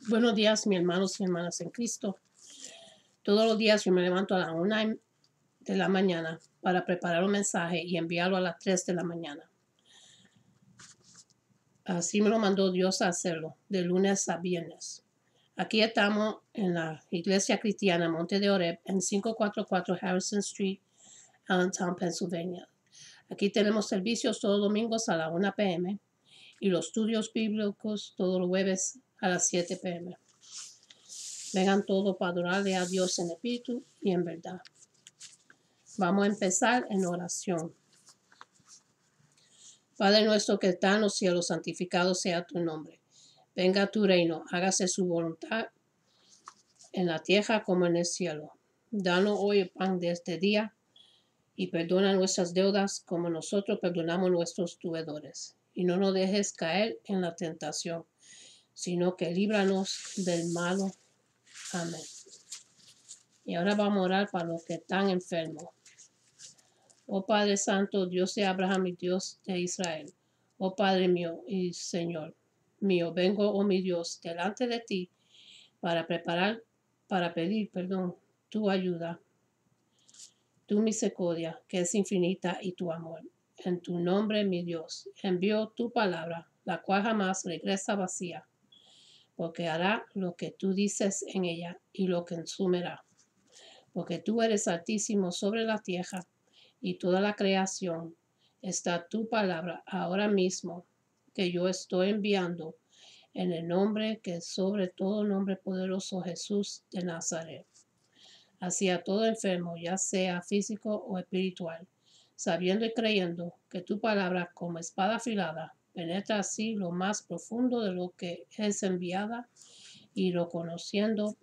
Buenos días, mis hermanos y hermanas en Cristo. Todos los días yo me levanto a la 1 de la mañana para preparar un mensaje y enviarlo a las 3 de la mañana. Así me lo mandó Dios a hacerlo, de lunes a viernes. Aquí estamos en la Iglesia Cristiana Monte de Oreb, en 544 Harrison Street, Allentown, Pennsylvania. Aquí tenemos servicios todos los domingos a las 1 p.m. y los estudios bíblicos todos los jueves a las 7 p.m. Vengan todos para adorarle a Dios en espíritu y en verdad. Vamos a empezar en oración. Padre nuestro que está en los cielos, santificado sea tu nombre. Venga tu reino, hágase su voluntad en la tierra como en el cielo. Danos hoy el pan de este día y perdona nuestras deudas como nosotros perdonamos nuestros deudores. Y no nos dejes caer en la tentación, sino que líbranos del malo. Amén. Y ahora vamos a orar para los que están enfermos. Oh Padre Santo, Dios de Abraham y Dios de Israel. Oh Padre mío y Señor mío, vengo, oh mi Dios, delante de ti para pedir, tu ayuda, tu misericordia, que es infinita, y tu amor. En tu nombre, mi Dios, envío tu palabra, la cual jamás regresa vacía, porque hará lo que tú dices en ella y lo consumirá. Porque tú eres altísimo sobre la tierra y toda la creación. Está tu palabra ahora mismo que yo estoy enviando en el nombre que es sobre todo nombre poderoso, Jesús de Nazaret. Hacia todo enfermo, ya sea físico o espiritual, sabiendo y creyendo que tu palabra como espada afilada penetra así lo más profundo de lo que es enviada y lo conociendo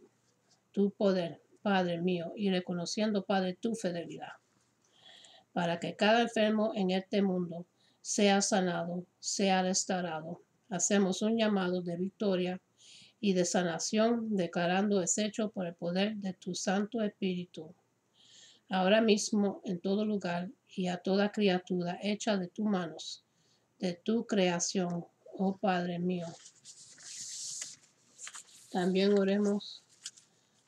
tu poder, Padre mío, y reconociendo, Padre, tu fidelidad, para que cada enfermo en este mundo sea sanado, sea restaurado. Hacemos un llamado de victoria y de sanación, declarando es hecho por el poder de tu Santo Espíritu. Ahora mismo, en todo lugar y a toda criatura hecha de tus manos, de tu creación, oh Padre mío. También oremos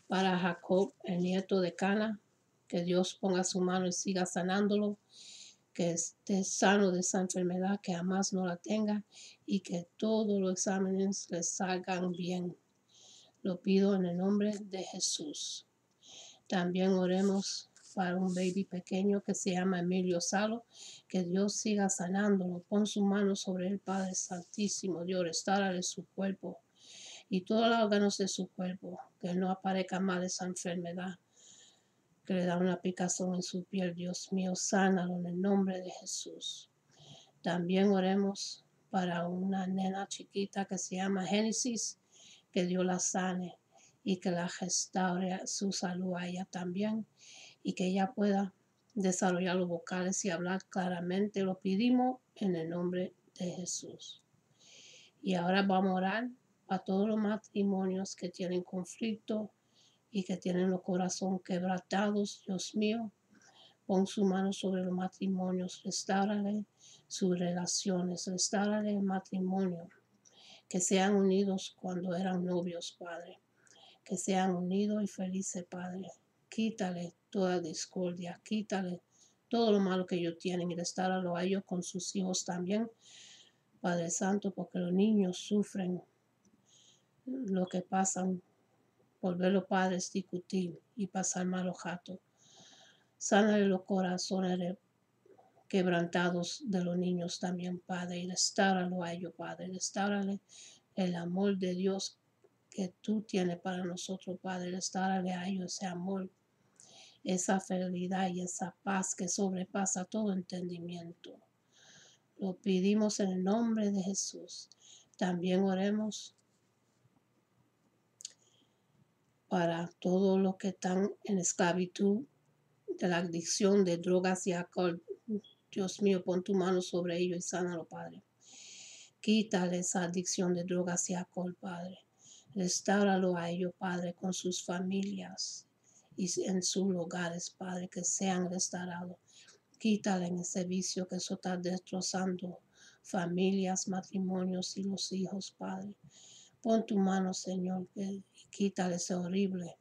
para Jacob, el nieto de Cana, que Dios ponga su mano y siga sanándolo, que esté sano de esa enfermedad, que jamás no la tenga y que todos los exámenes le salgan bien. Lo pido en el nombre de Jesús. También oremos para un baby pequeño que se llama Emilio Salo, que Dios siga sanándolo. Pon su mano sobre el Padre Santísimo, Dios, restáurale su cuerpo y todos los órganos de su cuerpo, que no aparezca mal esa enfermedad, que le da una picazón en su piel. Dios mío, sánalo en el nombre de Jesús. También oremos para una nena chiquita que se llama Génesis, que Dios la sane y que la restaure su salud a ella también y que ella pueda desarrollar los vocales y hablar claramente. Lo pedimos en el nombre de Jesús. Y ahora vamos a orar a todos los matrimonios que tienen conflicto y que tienen los corazones quebrantados. Dios mío, pon su mano sobre los matrimonios, restáurale sus relaciones, restáurale el matrimonio, que sean unidos cuando eran novios, Padre, que sean unidos y felices, Padre. Quítale toda discordia, quítale todo lo malo que ellos tienen y restáuralo a ellos con sus hijos también, Padre Santo, porque los niños sufren lo que pasan por ver los padres discutir y pasar malos ratos. Sánale los corazones quebrantados de los niños también, Padre, y restáuralo a ellos, Padre. Restáurale el amor de Dios que tú tienes para nosotros, Padre. Restáurale a ellos ese amor, esa fidelidad y esa paz que sobrepasa todo entendimiento. Lo pedimos en el nombre de Jesús. También oremos para todos los que están en esclavitud de la adicción de drogas y alcohol. Dios mío, pon tu mano sobre ellos y sánalo, Padre. Quítale esa adicción de drogas y alcohol, Padre. Restáuralo a ellos, Padre, con sus familias y en sus hogares, Padre, que sean restaurados. Quítale en ese vicio que eso está destrozando familias, matrimonios y los hijos, Padre. Pon tu mano, Señor, y quítale esa horrible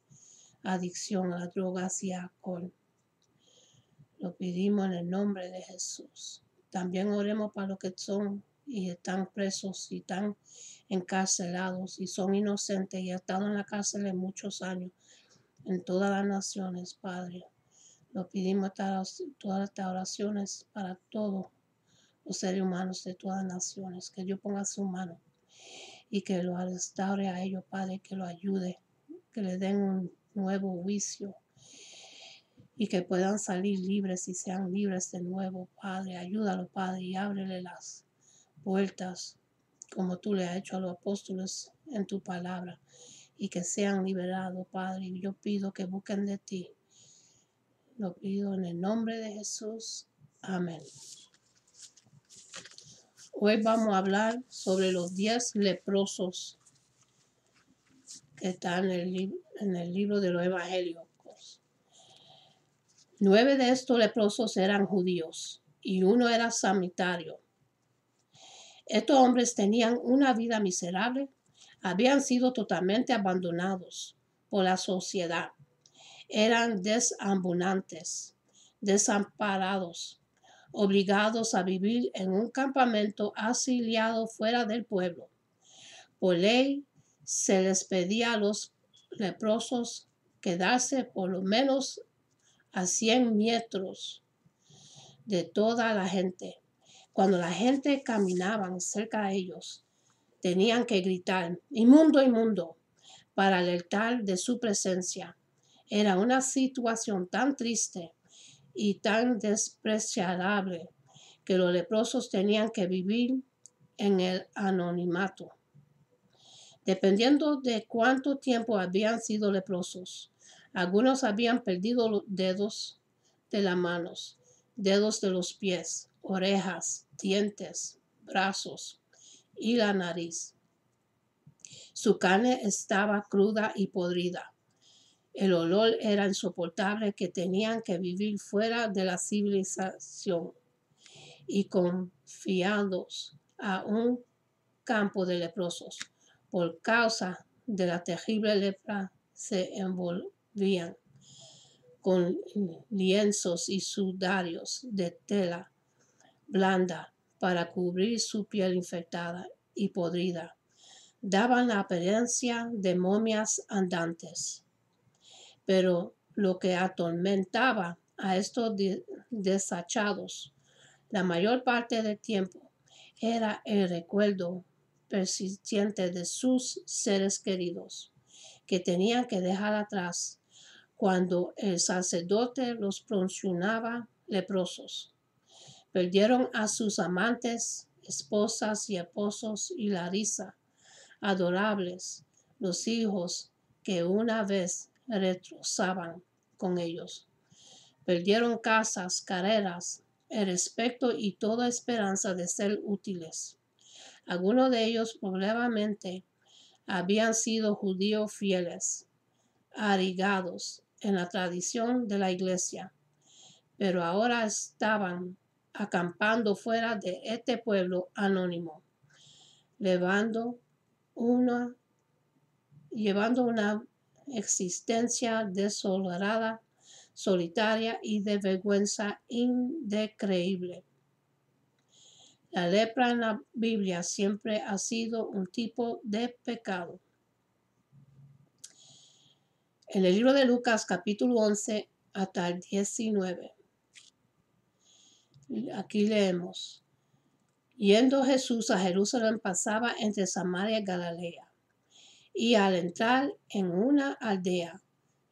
adicción a las drogas y alcohol. Lo pedimos en el nombre de Jesús. También oremos para los que son y están presos y están encarcelados y son inocentes y han estado en la cárcel en muchos años en todas las naciones, Padre. Lo pedimos todas estas oraciones para todos los seres humanos de todas las naciones. Que Dios ponga su mano y que lo restaure a ellos, Padre, que lo ayude, que le den un nuevo juicio y que puedan salir libres y sean libres de nuevo, Padre. Ayúdalo, Padre, y ábrele las puertas como tú le has hecho a los apóstoles en tu palabra y que sean liberados, Padre. Y yo pido que busquen de ti. Lo pido en el nombre de Jesús. Amén. Hoy vamos a hablar sobre los 10 leprosos que están en el libro de los Evangelios. 9 de estos leprosos eran judíos y uno era samitario. Estos hombres tenían una vida miserable, habían sido totalmente abandonados por la sociedad, eran desambulantes, desamparados, obligados a vivir en un campamento asiliado fuera del pueblo. Por ley se les pedía a los leprosos quedarse por lo menos a 100 metros de toda la gente. Cuando la gente caminaba cerca de ellos, tenían que gritar, inmundo, inmundo, para alertar de su presencia. Era una situación tan triste y tan despreciable que los leprosos tenían que vivir en el anonimato. Dependiendo de cuánto tiempo habían sido leprosos, algunos habían perdido los dedos de las manos, dedos de los pies, orejas, dientes, brazos y la nariz. Su carne estaba cruda y podrida. El olor era insoportable, que tenían que vivir fuera de la civilización y confiados a un campo de leprosos. Por causa de la terrible lepra se envolvían con lienzos y sudarios de tela blanda para cubrir su piel infectada y podrida. Daban la apariencia de momias andantes. Pero lo que atormentaba a estos desachados la mayor parte del tiempo era el recuerdo persistente de sus seres queridos que tenían que dejar atrás cuando el sacerdote los pronunciaba leprosos. Perdieron a sus amantes, esposas y esposos y la risa, adorables, los hijos que una vez retrozaban con ellos. Perdieron casas, carreras, el respeto y toda esperanza de ser útiles. Algunos de ellos probablemente habían sido judíos fieles, arraigados en la tradición de la iglesia, pero ahora estaban acampando fuera de este pueblo anónimo, llevando una existencia desolada, solitaria y de vergüenza indescriptible. La lepra en la Biblia siempre ha sido un tipo de pecado. En el libro de Lucas, capítulo 11 hasta el 19. Aquí leemos. Yendo Jesús a Jerusalén, pasaba entre Samaria y Galilea. Y al entrar en una aldea,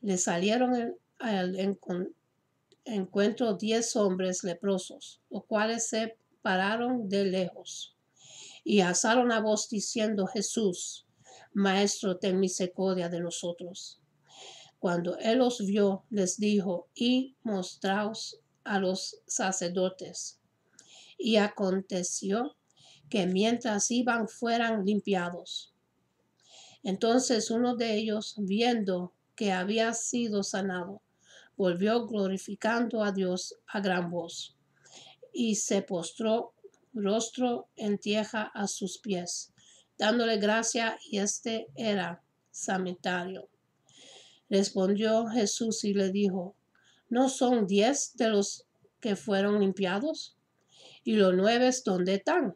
le salieron al encuentro 10 hombres leprosos, los cuales se pararon de lejos y alzaron la voz diciendo: Jesús, Maestro, ten misericordia de nosotros. Cuando él los vio, les dijo: y mostraos a los sacerdotes. Y aconteció que mientras iban fueran limpiados. Entonces uno de ellos, viendo que había sido sanado, volvió glorificando a Dios a gran voz, y se postró rostro en tierra a sus pies, dándole gracia, y este era samitario. Respondió Jesús y le dijo: ¿No son 10 de los que fueron limpiados? ¿Y los 9 dónde están?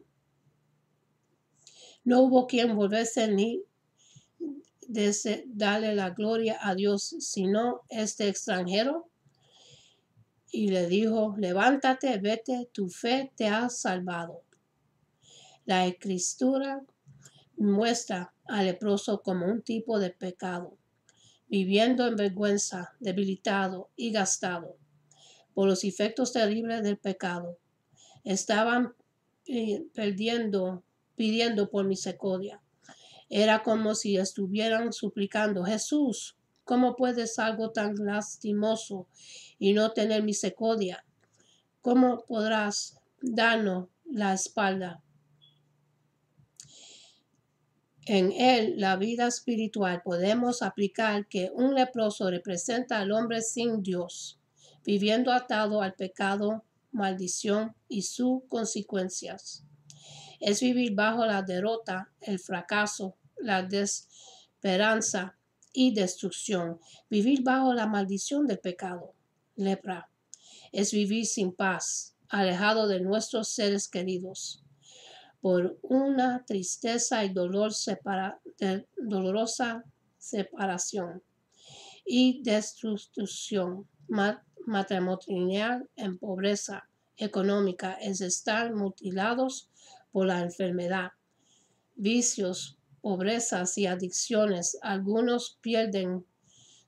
No hubo quien volviese ni darle la gloria a Dios, sino este extranjero. Y le dijo: levántate, vete, tu fe te ha salvado. La escritura muestra al leproso como un tipo de pecado, viviendo en vergüenza, debilitado y gastado por los efectos terribles del pecado. Estaban pidiendo por misericordia. Era como si estuvieran suplicando: Jesús, ¿cómo puedes algo tan lastimoso y no tener misericordia? ¿Cómo podrás darnos la espalda? En él, la vida espiritual, podemos aplicar que un leproso representa al hombre sin Dios, viviendo atado al pecado, maldición y sus consecuencias. Es vivir bajo la derrota, el fracaso, la desesperanza y destrucción. Vivir bajo la maldición del pecado, lepra. Es vivir sin paz, alejado de nuestros seres queridos, por una tristeza y dolorosa separación y destrucción matrimonial en pobreza económica. Es estar mutilados por la enfermedad, vicios, pobrezas y adicciones. Algunos pierden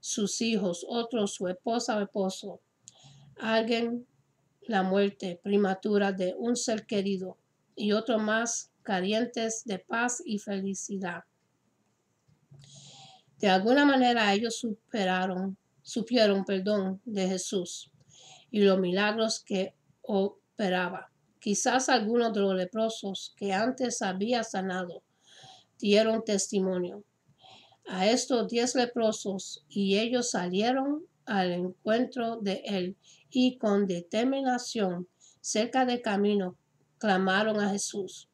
sus hijos, otros su esposa o esposo, alguien la muerte prematura de un ser querido, y otros más carentes de paz y felicidad. De alguna manera ellos supieron de Jesús y los milagros que operaba. Quizás algunos de los leprosos que antes había sanado dieron testimonio a estos 10 leprosos, y ellos salieron al encuentro de él y con determinación cerca del camino clamaron a Jesús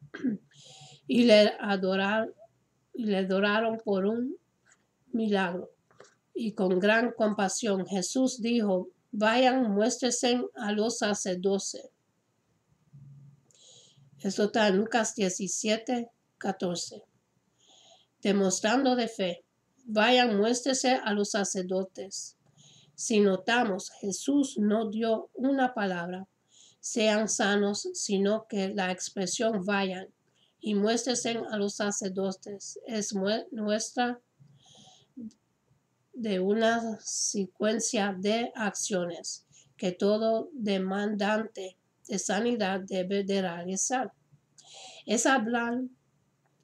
y le adoraron por un milagro. Y con gran compasión Jesús dijo: vayan, muéstrense a los sacerdotes. Esto está en Lucas 17:14. Demostrando de fe. Vayan, muéstrense a los sacerdotes. Si notamos, Jesús no dio una palabra, sean sanos, sino que la expresión vayan y muéstrense a los sacerdotes es muestra de una secuencia de acciones que todo demandante de sanidad debe de realizar. Es hablar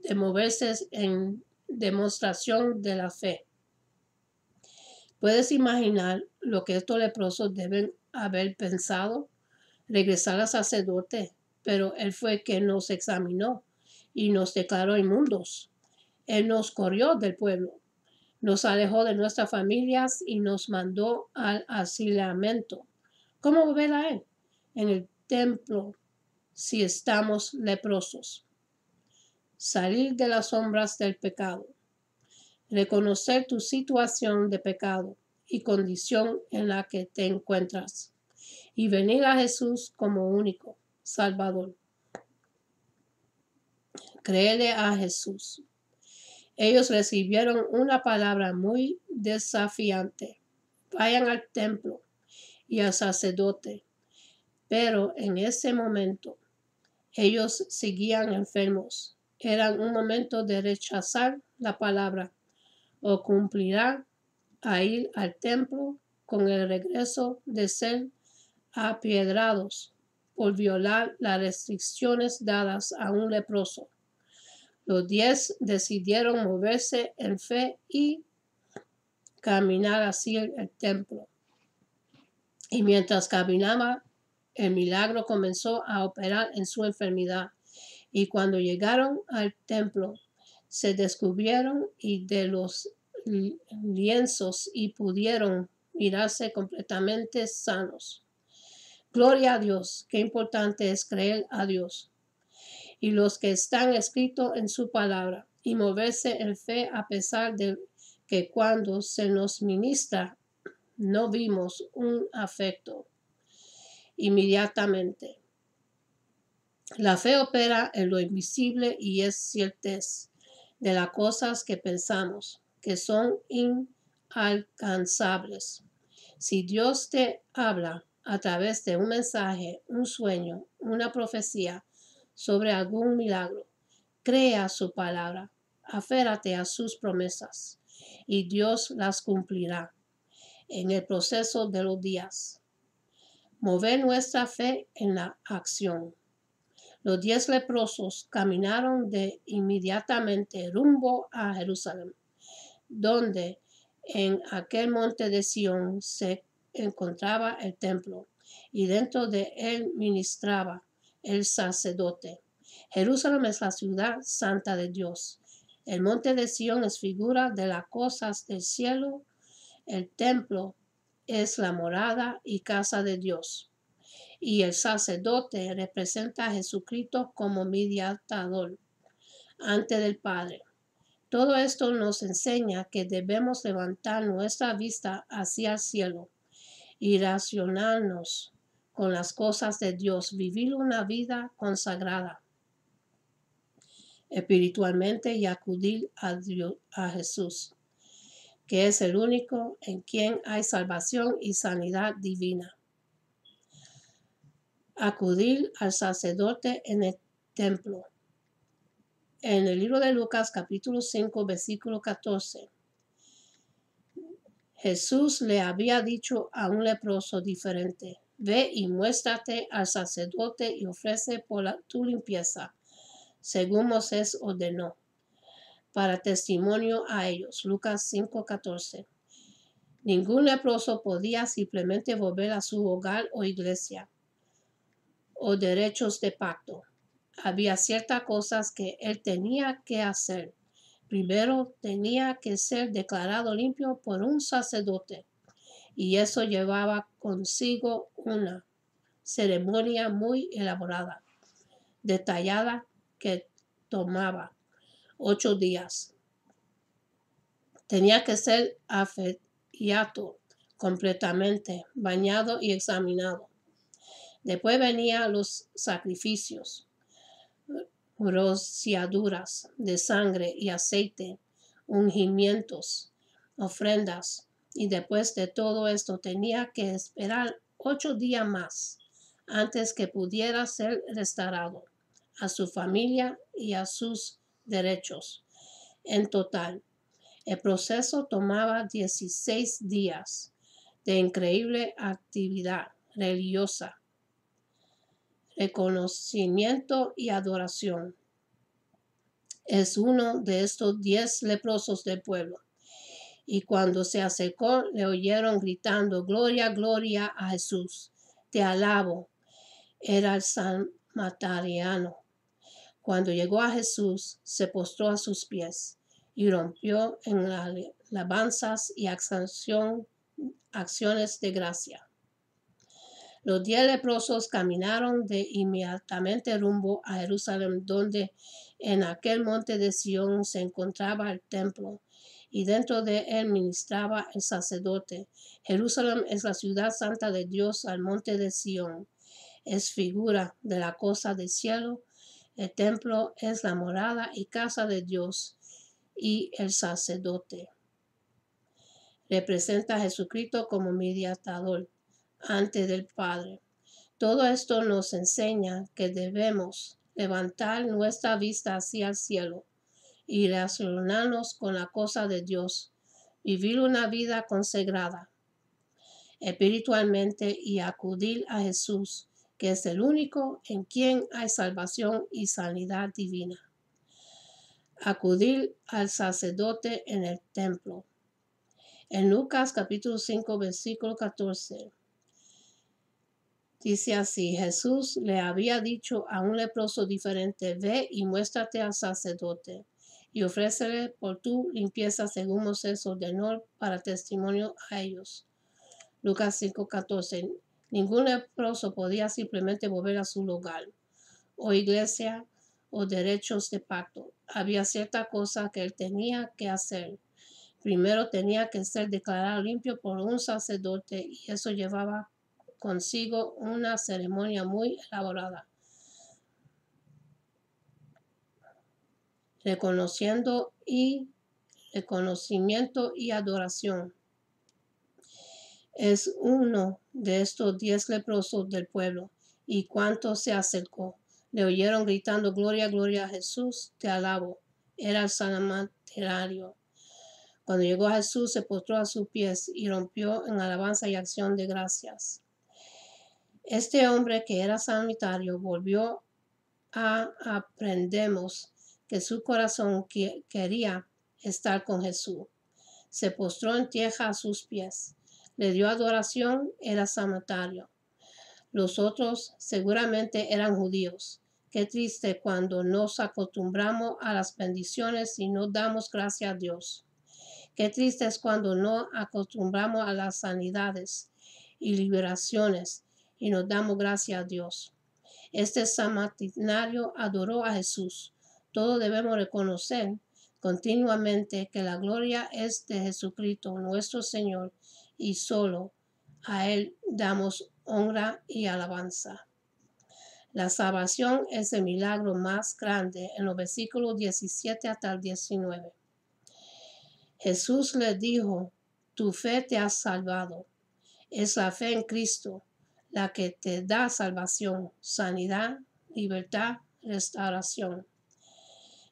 de moverse en demostración de la fe. ¿Puedes imaginar lo que estos leprosos deben haber pensado? Regresar al sacerdote, pero él fue quien nos examinó y nos declaró inmundos. Él nos corrió del pueblo, nos alejó de nuestras familias y nos mandó al aislamiento. ¿Cómo volver a él en el templo si estamos leprosos? Salir de las sombras del pecado. Reconocer tu situación de pecado y condición en la que te encuentras y venir a Jesús como único Salvador. Créele a Jesús. Ellos recibieron una palabra muy desafiante: vayan al templo y al sacerdote. Pero en ese momento ellos seguían enfermos. Era un momento de rechazar la palabra o cumplirá a ir al templo con el regreso de ser apiedrados por violar las restricciones dadas a un leproso. Los 10 decidieron moverse en fe y caminar hacia el templo. Y mientras caminaba, el milagro comenzó a operar en su enfermedad. Y cuando llegaron al templo, se descubrieron y de los lienzos y pudieron mirarse completamente sanos. Gloria a Dios. Qué importante es creer a Dios. y los que están escritos en su palabra, y moverse en fe a pesar de que cuando se nos ministra no vimos un afecto inmediatamente. La fe opera en lo invisible y es certeza de las cosas que pensamos, que son inalcanzables. Si Dios te habla a través de un mensaje, un sueño, una profecía sobre algún milagro, crea su palabra, aférrate a sus promesas y Dios las cumplirá en el proceso de los días. Mover nuestra fe en la acción. Los 10 leprosos caminaron de inmediatamente rumbo a Jerusalén, donde en aquel monte de Sión se encontraba el templo, y dentro de él ministraba el sacerdote. Jerusalén es la ciudad santa de Dios. El monte de Sión es figura de las cosas del cielo. El templo es la morada y casa de Dios. Y el sacerdote representa a Jesucristo como mediador ante el Padre. Todo esto nos enseña que debemos levantar nuestra vista hacia el cielo y relacionarnos con las cosas de Dios, vivir una vida consagrada espiritualmente y acudir a Jesús, que es el único en quien hay salvación y sanidad divina. Acudir al sacerdote en el templo. En el libro de Lucas, capítulo 5, versículo 14, Jesús le había dicho a un leproso diferente: ve y muéstrate al sacerdote y ofrece por tu limpieza, según Moisés ordenó, para testimonio a ellos. Lucas 5, 14. Ningún leproso podía simplemente volver a su hogar o iglesia o derechos de pacto. Había ciertas cosas que él tenía que hacer. Primero tenía que ser declarado limpio por un sacerdote, y eso llevaba consigo una ceremonia muy elaborada, detallada, que tomaba 8 días. Tenía que ser afeitado completamente, bañado y examinado. Después venían los sacrificios, rociaduras de sangre y aceite, ungimientos, ofrendas, y después de todo esto tenía que esperar 8 días más antes que pudiera ser restaurado a su familia y a sus derechos. En total, el proceso tomaba 16 días de increíble actividad religiosa, reconocimiento y adoración. Es uno de estos 10 leprosos del pueblo. Y cuando se acercó, le oyeron gritando: gloria, gloria a Jesús, te alabo. Era el samaritano. Cuando llegó a Jesús, se postró a sus pies y rompió en alabanzas y acciones de gracia. Los 10 leprosos caminaron de inmediatamente rumbo a Jerusalén, donde en aquel monte de Sión se encontraba el templo, y dentro de él ministraba el sacerdote. Jerusalén es la ciudad santa de Dios. Al monte de Sión es figura de la cosa del cielo. El templo es la morada y casa de Dios, y el sacerdote representa a Jesucristo como mediador ante del Padre. Todo esto nos enseña que debemos levantar nuestra vista hacia el cielo y relacionarnos con la cosa de Dios, vivir una vida consagrada espiritualmente y acudir a Jesús, que es el único en quien hay salvación y sanidad divina. Acudir al sacerdote en el templo. En Lucas capítulo 5, versículo 14, dice así: Jesús le había dicho a un leproso diferente: ve y muéstrate al sacerdote y ofrécele por tu limpieza, según Moisés ordenó, para testimonio a ellos. Lucas 5, 14. Ningún leproso podía simplemente volver a su hogar o iglesia o derechos de pacto. Había cierta cosa que él tenía que hacer. Primero tenía que ser declarado limpio por un sacerdote y eso llevaba consigo una ceremonia muy elaborada. Reconocimiento y adoración. Es uno de estos 10 leprosos del pueblo, y cuanto se acercó, le oyeron gritando: Gloria, gloria a Jesús, te alabo. Era el samanterario. Cuando llegó a Jesús, se postró a sus pies y rompió en alabanza y acción de gracias. Este hombre que era sanitario volvió a aprendemos que su corazón quería estar con Jesús. Se postró en tierra a sus pies. Le dio adoración, era sanitario. Los otros seguramente eran judíos. Qué triste cuando nos acostumbramos a las bendiciones y no damos gracias a Dios. Qué triste es cuando no acostumbramos a las sanidades y liberaciones y nos damos gracias a Dios. Este samaritario adoró a Jesús. Todos debemos reconocer continuamente que la gloria es de Jesucristo, nuestro Señor, y solo a Él damos honra y alabanza. La salvación es el milagro más grande en los versículos 17 hasta el 19. Jesús le dijo: tu fe te ha salvado. Es la fe en Cristo la que te da salvación, sanidad, libertad, restauración.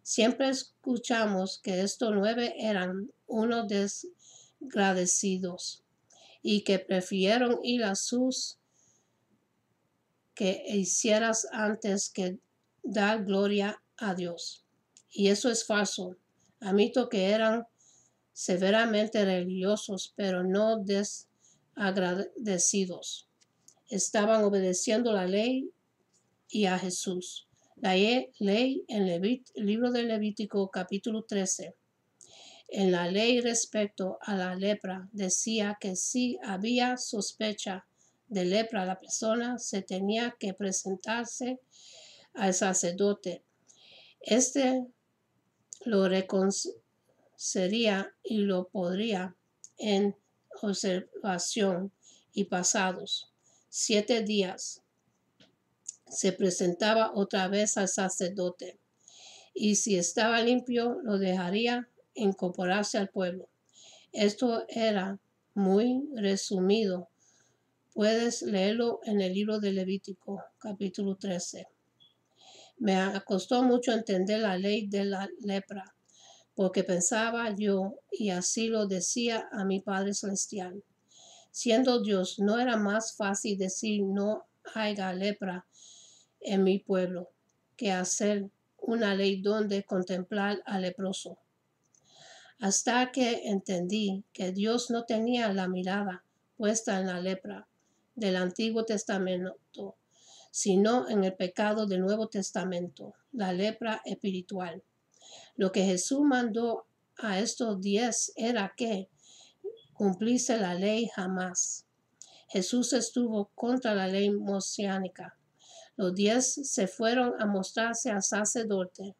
Siempre escuchamos que estos 9 eran unos desagradecidos y que prefirieron ir a sus que hicieras antes que dar gloria a Dios. Y eso es falso. Admito que eran severamente religiosos, pero no desagradecidos. Estaban obedeciendo la ley y a Jesús. La ley en el libro de Levítico capítulo 13. En la ley respecto a la lepra decía que si había sospecha de lepra, la persona se tenía que presentarse al sacerdote. Este lo reconocería y lo podría en observación y pasados 7 días se presentaba otra vez al sacerdote y si estaba limpio lo dejaría incorporarse al pueblo. Esto era muy resumido. Puedes leerlo en el libro de Levítico, capítulo 13. Me costó mucho entender la ley de la lepra, porque pensaba yo, y así lo decía a mi Padre Celestial. Siendo Dios, no era más fácil decir no haya lepra en mi pueblo que hacer una ley donde contemplar al leproso. Hasta que entendí que Dios no tenía la mirada puesta en la lepra del Antiguo Testamento, sino en el pecado del Nuevo Testamento, la lepra espiritual. Lo que Jesús mandó a estos 10 era que cumpliese la ley jamás. Jesús estuvo contra la ley mosiánica. Los 10 se fueron a mostrarse al sacerdote.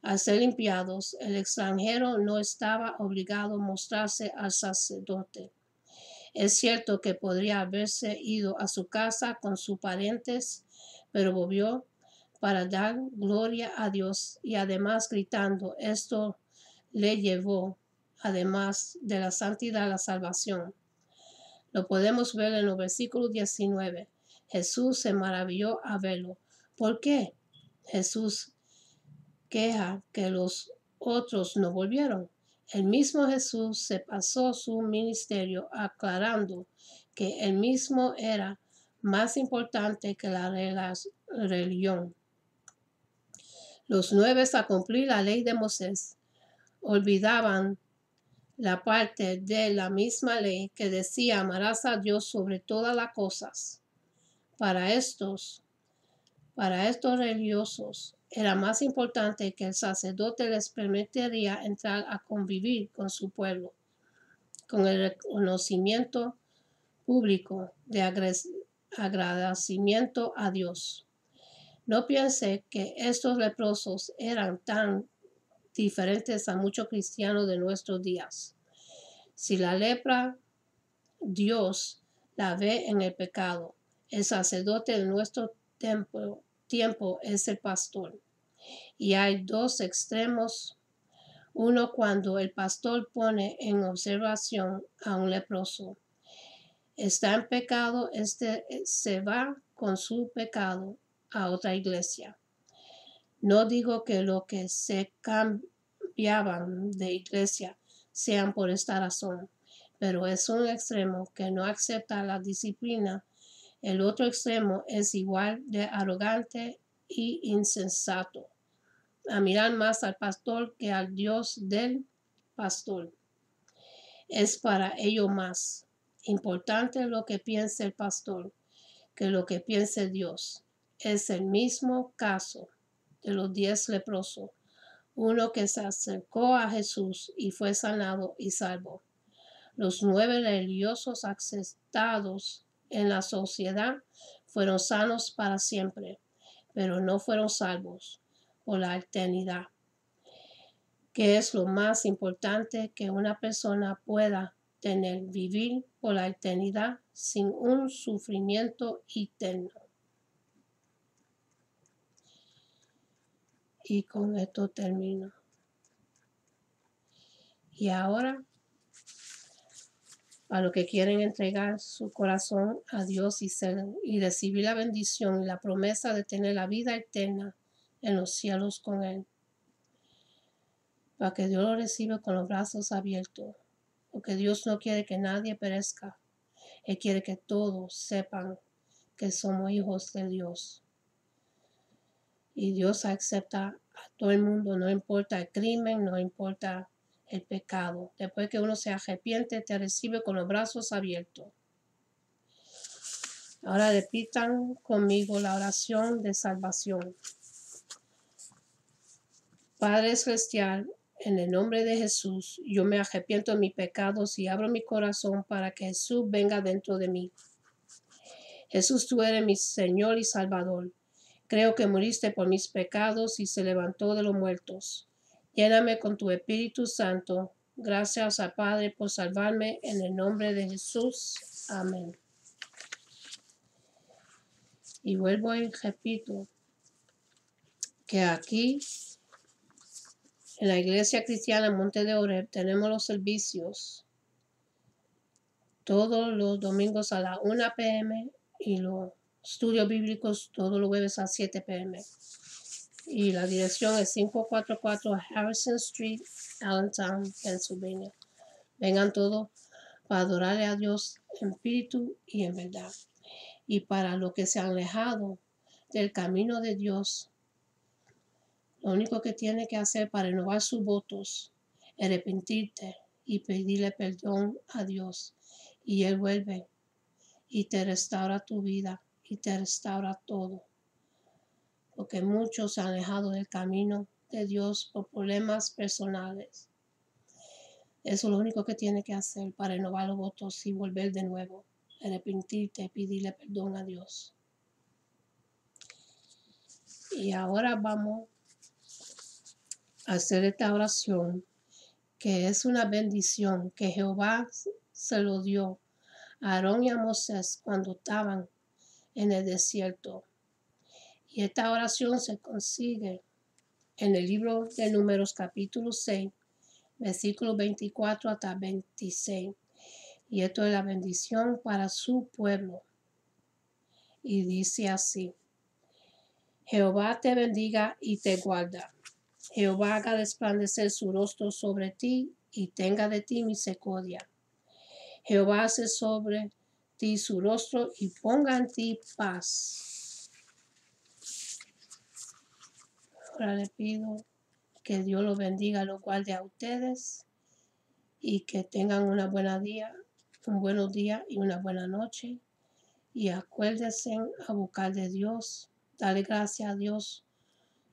Al ser limpiados, el extranjero no estaba obligado a mostrarse al sacerdote. Es cierto que podría haberse ido a su casa con sus parientes, pero volvió para dar gloria a Dios y además gritando. Esto le llevó, además de la santidad, la salvación. Lo podemos ver en el versículo 19. Jesús se maravilló a verlo. ¿Por qué? Jesús queja que los otros no volvieron. El mismo Jesús se pasó su ministerio aclarando que él mismo era más importante que la religión. Los 9 a cumplir la ley de Moisés olvidaban la parte de la misma ley que decía: amarás a Dios sobre todas las cosas. Para estos religiosos era más importante que el sacerdote les permitiría entrar a convivir con su pueblo, con el reconocimiento público de agradecimiento a Dios. No piense que estos leprosos eran tan diferentes a muchos cristianos de nuestros días. Si la lepra, Dios la ve en el pecado. El sacerdote de nuestro tiempo es el pastor. Y hay dos extremos. Uno cuando el pastor pone en observación a un leproso. Está en pecado, se va con su pecado a otra iglesia. No digo que lo que se cambiaban de iglesia sean por esta razón, pero es un extremo que no acepta la disciplina. El otro extremo es igual de arrogante y insensato, a mirar más al pastor que al Dios del pastor. Es para ello más importante lo que piense el pastor que lo que piense Dios. Es el mismo caso de los 10 leprosos, uno que se acercó a Jesús y fue sanado y salvo. Los 9 religiosos aceptados en la sociedad fueron sanos para siempre, pero no fueron salvos por la eternidad, que es lo más importante que una persona pueda tener, vivir por la eternidad sin un sufrimiento eterno. Y con esto termino. Y ahora, a los que quieren entregar su corazón a Dios y recibir la bendición y la promesa de tener la vida eterna en los cielos con Él, para que Dios lo reciba con los brazos abiertos, porque Dios no quiere que nadie perezca. Él quiere que todos sepan que somos hijos de Dios. Y Dios acepta a todo el mundo, no importa el crimen, no importa el pecado. Después que uno se arrepiente, te recibe con los brazos abiertos. Ahora repitan conmigo la oración de salvación. Padre Celestial, en el nombre de Jesús, yo me arrepiento de mis pecados y abro mi corazón para que Jesús venga dentro de mí. Jesús, tú eres mi Señor y Salvador. Creo que muriste por mis pecados y se levantó de los muertos. Lléname con tu Espíritu Santo. Gracias al Padre por salvarme en el nombre de Jesús. Amén. Y vuelvo y repito que aquí en la Iglesia Cristiana Monte de Oreb tenemos los servicios todos los domingos a las 1 p.m. y los estudios bíblicos todos los jueves a 7 p.m. Y la dirección es 544 Harrison Street, Allentown, Pennsylvania. Vengan todos para adorarle a Dios en espíritu y en verdad. Y para los que se han alejado del camino de Dios, lo único que tiene que hacer para renovar sus votos es arrepentirte y pedirle perdón a Dios. Y Él vuelve y te restaura tu vida y te restaura todo. Porque muchos se han alejado del camino de Dios por problemas personales. Eso es lo único que tiene que hacer para renovar los votos y volver de nuevo. Arrepentirte y pedirle perdón a Dios. Y ahora vamos a hacer esta oración, que es una bendición que Jehová se lo dio a Aarón y a Moisés cuando estaban en el desierto. Y esta oración se consigue en el libro de Números capítulo 6, versículos 24 hasta 26. Y esto es la bendición para su pueblo. Y dice así: Jehová te bendiga y te guarda. Jehová haga resplandecer su rostro sobre ti y tenga de ti misericordia. Jehová hace sobre ti su rostro y ponga en ti paz. Ahora le pido que Dios los bendiga, los guarde a ustedes y que tengan un buenos días y una buena noche. Y acuérdense a buscar de Dios, darle gracias a Dios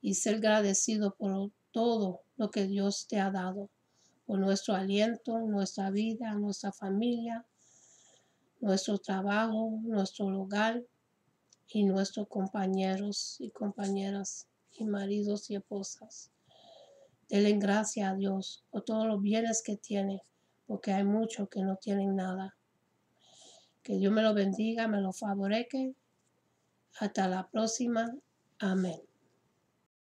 y ser agradecido por todo lo que Dios te ha dado, por nuestro aliento, nuestra vida, nuestra familia, nuestro trabajo, nuestro hogar y nuestros compañeros y compañeras y maridos y esposas. Denle gracias a Dios por todos los bienes que tiene, porque hay muchos que no tienen nada. Que Dios me lo bendiga, me lo favorezca. Hasta la próxima. Amén.